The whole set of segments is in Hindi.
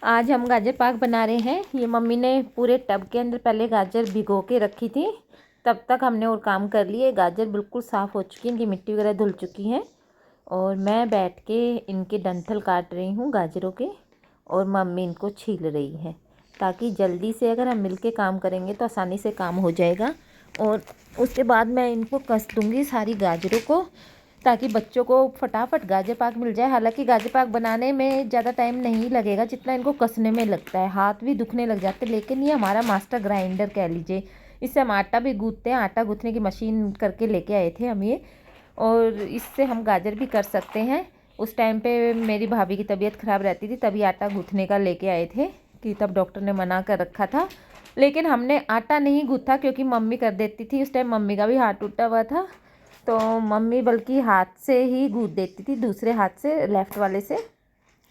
आज हम गाजर पाक बना रहे हैं। ये मम्मी ने पूरे टब के अंदर पहले गाजर भिगो के रखी थी, तब तक हमने और काम कर लिए। गाजर बिल्कुल साफ़ हो चुकी है, इनकी मिट्टी वगैरह धुल चुकी है और मैं बैठ के इनके डंठल काट रही हूँ गाजरों के, और मम्मी इनको छील रही है ताकि जल्दी से अगर हम मिल के काम करेंगे तो आसानी से काम हो जाएगा। और उसके बाद मैं इनको कस दूँगी सारी गाजरों को, ताकि बच्चों को फटाफट गाजर पाक मिल जाए। हालांकि गाजर पाक बनाने में ज़्यादा टाइम नहीं लगेगा जितना इनको कसने में लगता है, हाथ भी दुखने लग जाते हैं। लेकिन ये हमारा मास्टर ग्राइंडर कह लीजिए, इससे हम आटा भी गूँथते हैं। आटा गूँथने की मशीन करके लेके आए थे हम ये, और इससे हम गाजर भी कर सकते हैं। उस टाइम पे मेरी भाभी की तबीयत ख़राब रहती थी, तभी आटा गूँथने का लेके आए थे कि तब डॉक्टर ने मना कर रखा था। लेकिन हमने आटा नहीं गूँथा क्योंकि मम्मी कर देती थी। उस टाइम मम्मी का भी हाथ टूटा हुआ था, तो मम्मी बल्कि हाथ से ही गूँथ देती थी, दूसरे हाथ से, लेफ़्ट वाले से।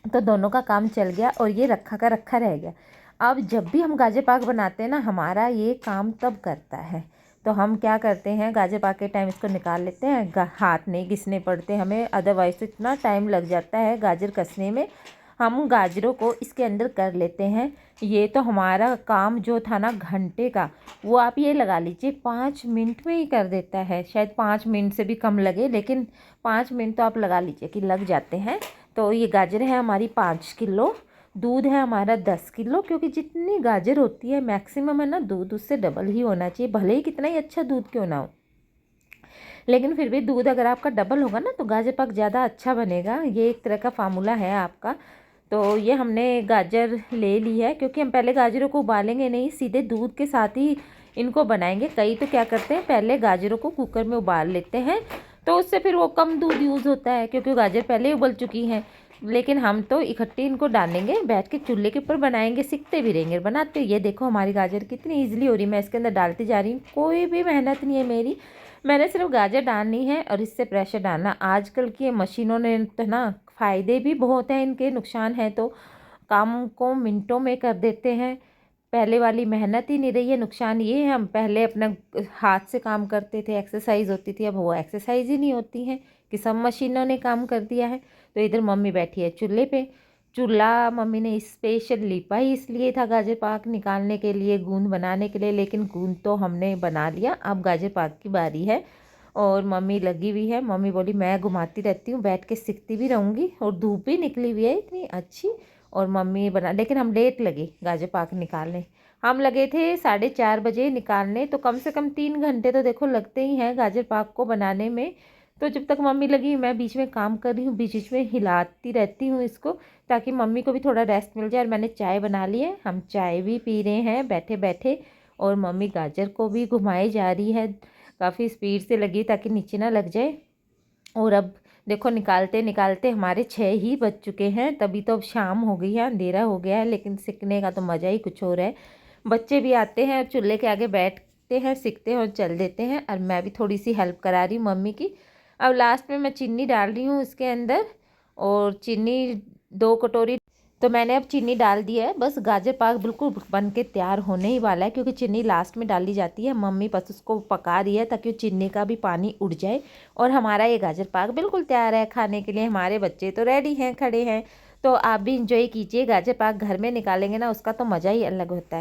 तो दोनों का काम चल गया और ये रखा का रखा रह गया। अब जब भी हम गाजर पाक बनाते हैं ना, हमारा ये काम तब करता है। तो हम क्या करते हैं, गाजर पाक के टाइम इसको निकाल लेते हैं, हाथ नहीं घिसने पड़ते हमें। अदरवाइज़ तो इतना टाइम लग जाता है गाजर कसने में। हम गाजरों को इसके अंदर कर लेते हैं। ये तो हमारा काम जो था ना घंटे का, वो आप ये लगा लीजिए 5 मिनट में ही कर देता है। शायद 5 मिनट से भी कम लगे, लेकिन 5 मिनट तो आप लगा लीजिए कि लग जाते हैं। तो ये गाजर है हमारी 5 किलो, दूध है हमारा 10 किलो, क्योंकि जितनी गाजर होती है मैक्सिमम है ना, दूध उससे डबल ही होना चाहिए, भले ही कितना ही अच्छा दूध क्यों ना हो। लेकिन फिर भी दूध अगर आपका डबल होगा ना तो गाजर पाक ज़्यादा अच्छा बनेगा। ये एक तरह का फार्मूला है आपका। तो ये हमने गाजर ले ली है, क्योंकि हम पहले गाजरों को उबालेंगे नहीं, सीधे दूध के साथ ही इनको बनाएंगे। कई तो क्या करते हैं, पहले गाजरों को कुकर में उबाल लेते हैं, तो उससे फिर वो कम दूध यूज़ होता है क्योंकि गाजर पहले ही उबल चुकी हैं। लेकिन हम तो इकट्ठी इनको डालेंगे, बैठ के चूल्हे के ऊपर बनाएंगे, सीखते भी रहेंगे बनाते। ये देखो हमारी गाजर कितनी ईजिली हो रही है, मैं इसके अंदर डालती जा रही हूँ, कोई भी मेहनत नहीं है मेरी। मैंने सिर्फ गाजर डालनी है और इससे प्रेशर डालना। आजकल की मशीनों ने तो ना फ़ायदे भी बहुत हैं, इनके नुकसान हैं। तो काम को मिनटों में कर देते हैं, पहले वाली मेहनत ही नहीं रही है। नुकसान ये है, हम पहले अपना हाथ से काम करते थे, एक्सरसाइज होती थी, अब वो एक्सरसाइज ही नहीं होती है कि सब मशीनों ने काम कर दिया है। तो इधर मम्मी बैठी है चूल्हे पे। चूल्हा मम्मी ने स्पेशल लिपा ही इसलिए था गाजर पाक निकालने के लिए, गूंद बनाने के लिए। लेकिन गूंद तो हमने बना लिया, अब गाजर पाक की बारी है। और मम्मी लगी हुई है। मम्मी बोली मैं घुमाती रहती हूँ, बैठ के सीखती भी रहूँगी। और धूप भी निकली हुई है इतनी अच्छी, और मम्मी बना। लेकिन हम लेट लगे गाजर पाक निकालने, हम लगे थे 4:30 बजे निकालने। तो कम से कम 3 घंटे तो देखो लगते ही हैं गाजर पाक को बनाने में। तो जब तक मम्मी लगी, मैं बीच में काम कर रही हूँ, बीच बीच में हिलाती रहती हूँ इसको, ताकि मम्मी को भी थोड़ा रेस्ट मिल जाए। और मैंने चाय बना ली है, हम चाय भी पी रहे हैं बैठे बैठे। और मम्मी गाजर को भी घुमाई जा रही है, काफ़ी स्पीड से लगी ताकि नीचे ना लग जाए। और अब देखो निकालते निकालते हमारे 6 ही बज चुके हैं। तभी तो अब शाम हो गई है, अंधेरा हो गया है। लेकिन सीखने का तो मज़ा ही कुछ और है। बच्चे भी आते हैं और चूल्हे के आगे बैठते हैं, सीखते हैं और चल देते हैं। और मैं भी थोड़ी सी हेल्प करा रही हूँ मम्मी की। अब लास्ट में मैं चीनी डाल रही हूँ इसके अंदर, और चीनी 2 कटोरी तो मैंने अब चीनी डाल दी है। बस गाजर पाक बिल्कुल बन के तैयार होने ही वाला है, क्योंकि चीनी लास्ट में डाली जाती है। मम्मी बस उसको पका रही है ताकि चीनी का भी पानी उड़ जाए। और हमारा ये गाजर पाक बिल्कुल तैयार है खाने के लिए। हमारे बच्चे तो रेडी हैं, खड़े हैं। तो आप भी इंजॉय कीजिए, गाजर पाक घर में निकालेंगे ना उसका तो मज़ा ही अलग होता है।